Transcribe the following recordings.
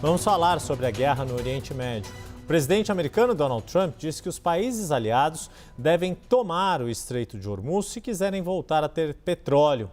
Vamos falar sobre a guerra no Oriente Médio. O presidente americano Donald Trump disse que os países aliados devem tomar o Estreito de Hormuz se quiserem voltar a ter petróleo.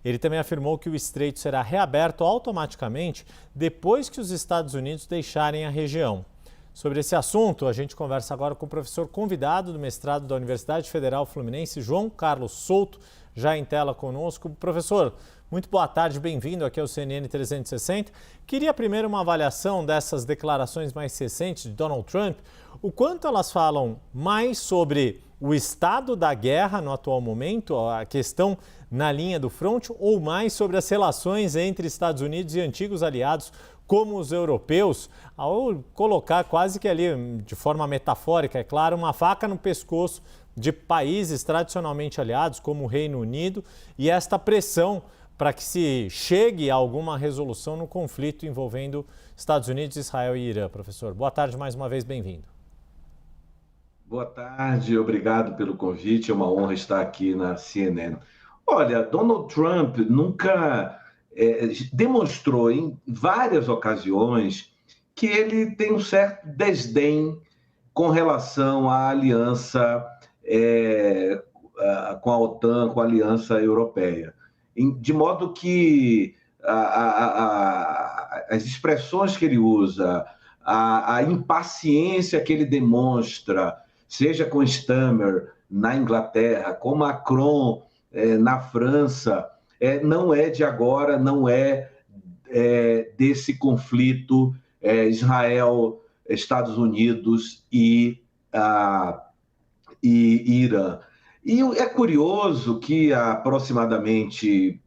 Ele também afirmou que o estreito será reaberto automaticamente depois que os Estados Unidos deixarem a região. Sobre esse assunto, a gente conversa agora com o professor convidado do mestrado da Universidade Federal Fluminense, João Carlos Souto, já em tela conosco. Professor, muito boa tarde, bem-vindo aqui ao CNN 360. Queria primeiro uma avaliação dessas declarações mais recentes de Donald Trump, o quanto elas falam mais sobre o estado da guerra no atual momento, a questão na linha do fronte, ou mais sobre as relações entre Estados Unidos e antigos aliados, como os europeus, ao colocar quase que ali, de forma metafórica, é claro, uma faca no pescoço de países tradicionalmente aliados, como o Reino Unido, e esta pressão para que se chegue a alguma resolução no conflito envolvendo Estados Unidos, Israel e Irã. Professor, boa tarde mais uma vez, bem-vindo. Boa tarde, obrigado pelo convite, é uma honra estar aqui na CNN. Olha, Donald Trump nunca demonstrou em várias ocasiões que ele tem um certo desdém com relação à aliança com a OTAN, com a aliança europeia. De modo que as expressões que ele usa, a impaciência que ele demonstra, seja com Stammer na Inglaterra, com Macron na França, não é de agora, não é desse conflito Israel, Estados Unidos e Irã. E é curioso que há aproximadamente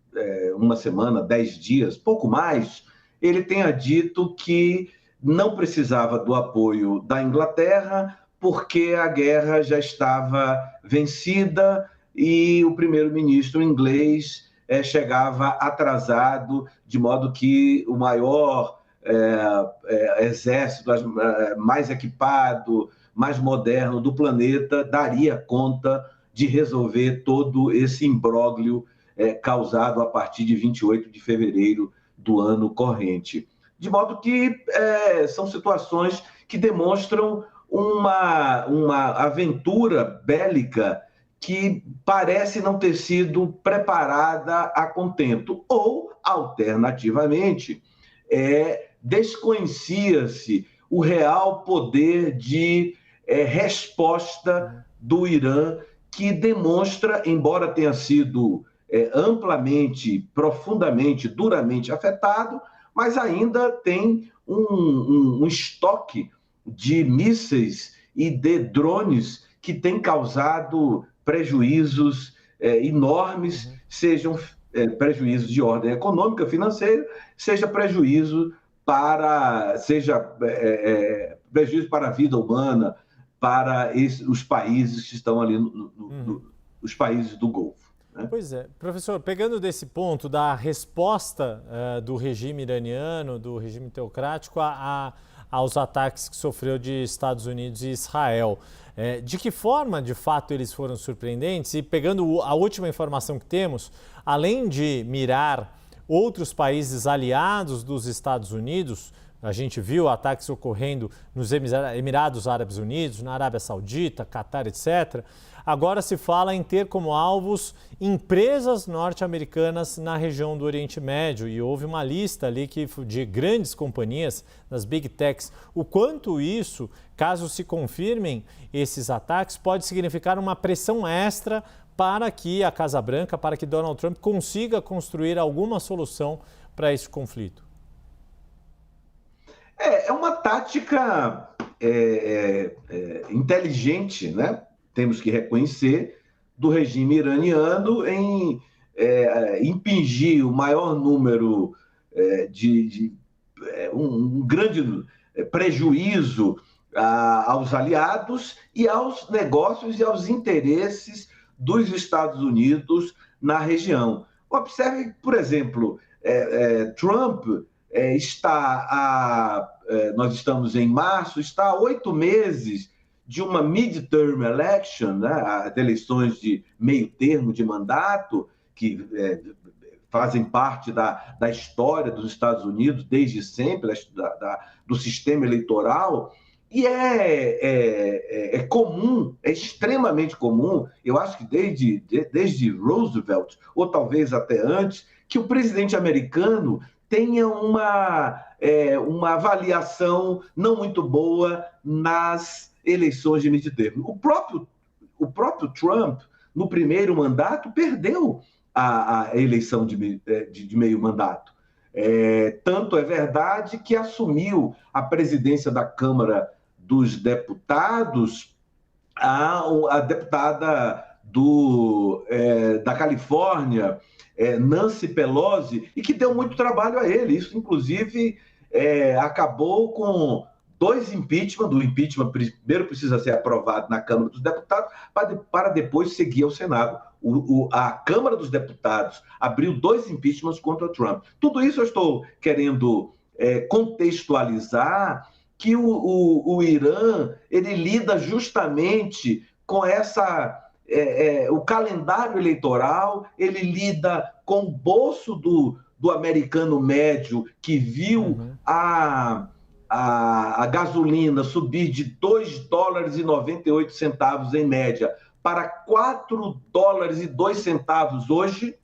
uma semana, 10 dias, pouco mais, ele tenha dito que não precisava do apoio da Inglaterra porque a guerra já estava vencida e o primeiro-ministro inglês chegava atrasado, de modo que o maior exército mais equipado, mais moderno do planeta daria conta de resolver todo esse imbróglio causado a partir de 28 de fevereiro do ano corrente. De modo que são situações que demonstram uma aventura bélica que parece não ter sido preparada a contento. Ou, alternativamente, desconhecia-se o real poder de resposta do Irã, que demonstra, embora tenha sido amplamente, profundamente, duramente afetado, mas ainda tem um estoque de mísseis e de drones que tem causado prejuízos enormes, sejam prejuízos de ordem econômica, financeira, seja prejuízo para a vida humana, para os países que estão ali, os países do Golfo. Né? Pois é. Professor, pegando desse ponto da resposta do regime iraniano, do regime teocrático, aos ataques que sofreu de Estados Unidos e Israel, de que forma, de fato, eles foram surpreendentes? E pegando a última informação que temos, além de mirar outros países aliados dos Estados Unidos, a gente viu ataques ocorrendo nos Emirados Árabes Unidos, na Arábia Saudita, Catar, etc. Agora se fala em ter como alvos empresas norte-americanas na região do Oriente Médio e houve uma lista ali de grandes companhias, das Big Techs. O quanto isso, caso se confirmem esses ataques, pode significar uma pressão extra para que a Casa Branca, para que Donald Trump consiga construir alguma solução para esse conflito? É uma tática inteligente, né? Temos que reconhecer, do regime iraniano em impingir o maior número um grande prejuízo aos aliados e aos negócios e aos interesses dos Estados Unidos na região. Observe, por exemplo, Trump nós estamos em março, está há 8 meses de uma midterm election, né, as eleições de meio termo de mandato, que fazem parte da história dos Estados Unidos desde sempre, do sistema eleitoral, e é comum, é extremamente comum, eu acho que desde Roosevelt, ou talvez até antes, que o presidente americano tenha uma avaliação não muito boa nas eleições de meio de termo. O próprio Trump, no primeiro mandato, perdeu a eleição de meio mandato. Tanto é verdade que assumiu a presidência da Câmara dos Deputados a deputada da Califórnia, Nancy Pelosi, e que deu muito trabalho a ele. Isso, inclusive, acabou com 2 impeachment. O impeachment primeiro precisa ser aprovado na Câmara dos Deputados para depois seguir ao Senado. A Câmara dos Deputados abriu 2 impeachments contra o Trump. Tudo isso eu estou querendo contextualizar que o Irã ele lida justamente com o calendário eleitoral, ele lida com o bolso do americano médio, que viu a gasolina subir de $2,98 em média para $4,02 hoje.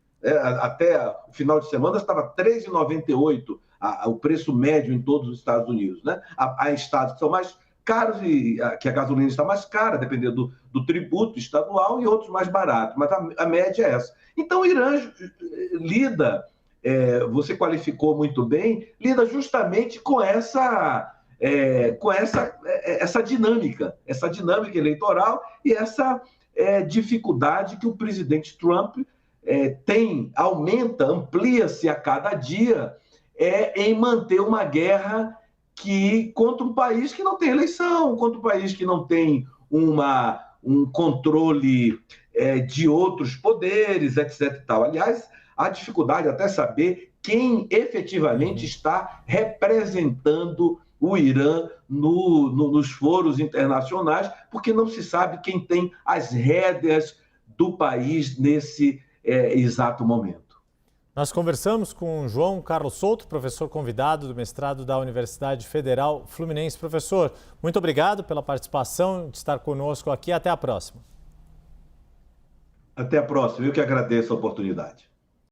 Até o final de semana estava R$3,98 o preço médio em todos os Estados Unidos, né? Há estados que são mais caros e que a gasolina está mais cara, dependendo do tributo estadual, e outros mais baratos, mas a média é essa. Então o Irã lida, você qualificou muito bem, lida justamente com essa dinâmica eleitoral e essa dificuldade que o presidente Trump amplia-se a cada dia em manter uma guerra contra um país que não tem eleição, contra um país que não tem um controle de outros poderes, etc. e tal. Aliás, há dificuldade até saber quem efetivamente está representando o Irã nos foros internacionais, porque não se sabe quem tem as rédeas do país nesse exato momento. Nós conversamos com João Carlos Souto, professor convidado do mestrado da Universidade Federal Fluminense. Professor, muito obrigado pela participação, de estar conosco aqui. Até a próxima. Até a próxima. Eu que agradeço a oportunidade.